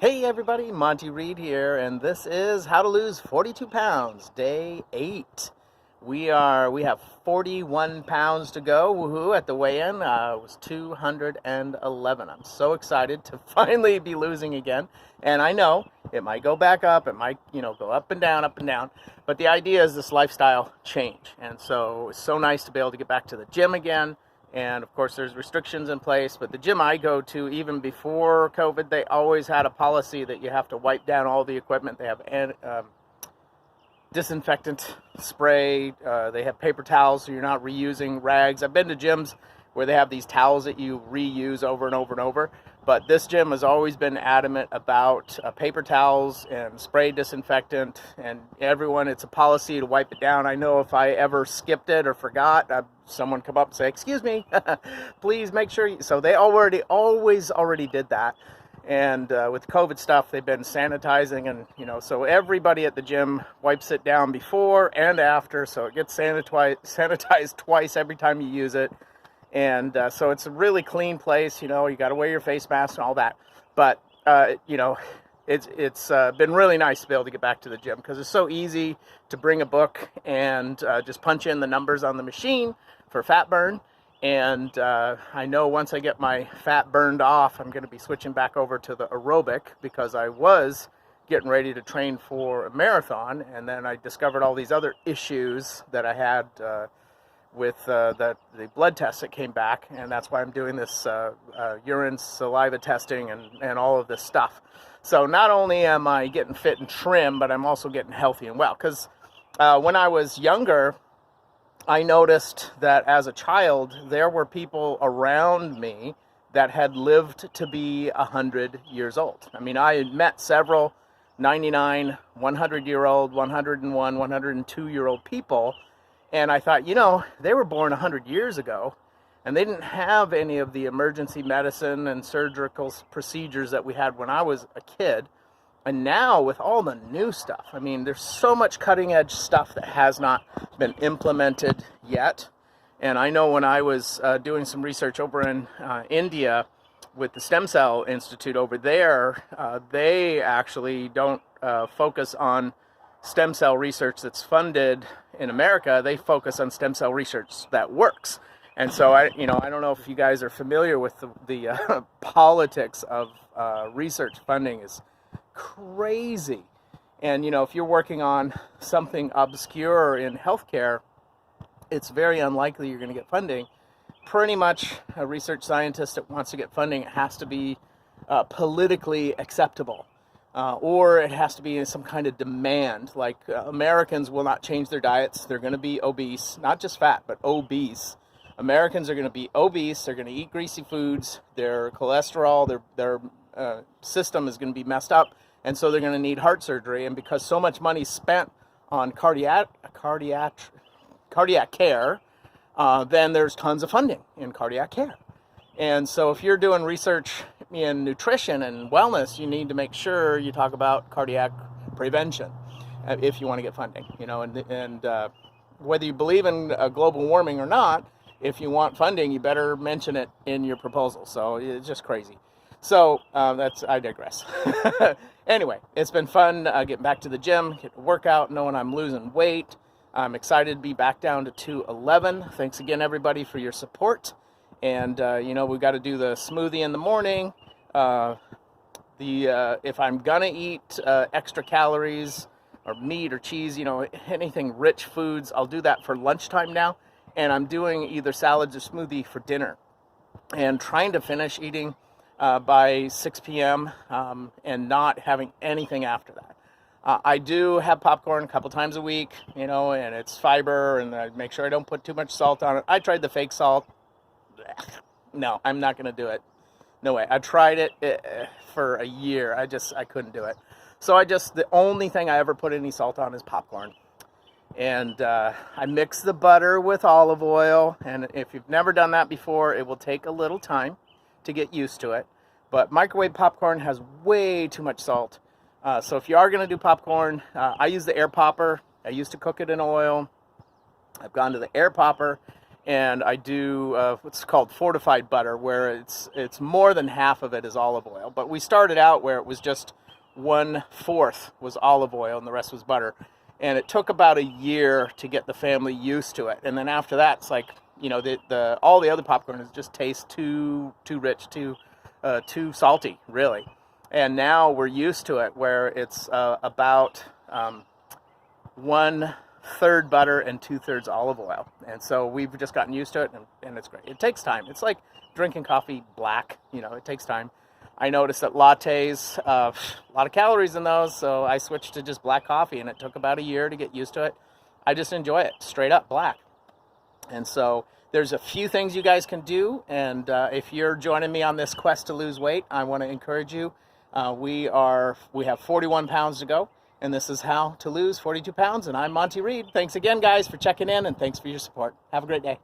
Hey everybody, Monty Reed here, and this is How to Lose 42 Pounds, Day 8. We have 41 pounds to go, woohoo, at the weigh-in. It was 211. I'm so excited to finally be losing again. And I know it might go back up, it might, go up and down. But the idea is this lifestyle change. And so it's so nice to be able to get back to the gym again. And of course, there's restrictions in place, but the gym I go to, even before COVID, they always had a policy that you have to wipe down all the equipment. They have disinfectant spray. They have paper towels, so you're not reusing rags. I've been to gyms where they have these towels that you reuse over and over and over. But this gym has always been adamant about paper towels and spray disinfectant, and it's a policy to wipe it down. I know if I ever skipped it or forgot, someone come up and say, "Excuse me, please make sure." So they always did that. And with COVID stuff, they've been sanitizing, and so everybody at the gym wipes it down before and after, so it gets sanitized twice every time you use it. And so it's a really clean place. You got to wear your face mask and all that. But it's been really nice to be able to get back to the gym, because it's so easy to bring a book and just punch in the numbers on the machine for fat burn. And I know once I get my fat burned off, I'm going to be switching back over to the aerobic, because I was getting ready to train for a marathon, and then I discovered all these other issues that I had with the blood tests that came back, and that's why I'm doing this urine saliva testing and all of this stuff. So not only am I getting fit and trim, but I'm also getting healthy and well, because when I was younger, I noticed that as a child, there were people around me that had lived to be 100 years old. I mean, I had met several 99, 100-year-old, 101, 102-year-old people, and I thought, they were born 100 years ago, and they didn't have any of the emergency medicine and surgical procedures that we had when I was a kid. And now with all the new stuff, I mean, there's so much cutting edge stuff that has not been implemented yet. And I know when I was doing some research over in India with the Stem Cell Institute over there, they actually don't focus on stem cell research that's funded in America. They focus on stem cell research that works. And so I don't know if you guys are familiar with the politics of research funding is crazy. And if you're working on something obscure in healthcare, it's very unlikely you're going to get funding. Pretty much a research scientist that wants to get funding, it has to be politically acceptable. Or it has to be some kind of demand. Like Americans will not change their diets. They're going to be obese, not just fat, but obese. Americans are going to be obese. They're going to eat greasy foods. Their cholesterol, their system is going to be messed up. And so they're going to need heart surgery. And because so much money is spent on cardiac care, then there's tons of funding in cardiac care. And so if you're doing research in nutrition and wellness, you need to make sure you talk about cardiac prevention if you want to get funding. And whether you believe in global warming or not, if you want funding, you better mention it in your proposal. So it's just crazy. So I digress. Anyway, it's been fun getting back to the gym, getting a workout, knowing I'm losing weight. I'm excited to be back down to 211. Thanks again, everybody, for your support. And, we've got to do the smoothie in the morning. If I'm going to eat extra calories or meat or cheese, anything rich foods, I'll do that for lunchtime now. And I'm doing either salads or smoothie for dinner. And trying to finish eating by 6 p.m. And not having anything after that. I do have popcorn a couple times a week, and it's fiber, and I make sure I don't put too much salt on it. I tried the fake salt. No, I'm not going to do it. No way. I tried it for a year. I couldn't do it. So the only thing I ever put any salt on is popcorn. And I mix the butter with olive oil. And if you've never done that before, it will take a little time to get used to it. But microwave popcorn has way too much salt. So if you are going to do popcorn, I use the air popper. I used to cook it in oil. I've gone to the air popper. and I do what's called fortified butter, where it's more than half of it is olive oil. But we started out where it was just 1/4 was olive oil and the rest was butter. And it took about a year to get the family used to it. And then after that, it's like, all the other popcorn just tastes too rich, too salty, really. And now we're used to it, where it's about 1/3 butter and 2/3 olive oil. And so we've just gotten used to it, and it's great. It takes time. It's like drinking coffee black. It takes time. I noticed that lattes, a lot of calories in those, so I switched to just black coffee, and it took about a year to get used to it. I just enjoy it, straight up black. And so there's a few things you guys can do, and if you're joining me on this quest to lose weight, I want to encourage you. We have 41 pounds to go, and this is how to lose 42 pounds, and I'm Monty Reed. Thanks again, guys, for checking in, and thanks for your support. Have a great day.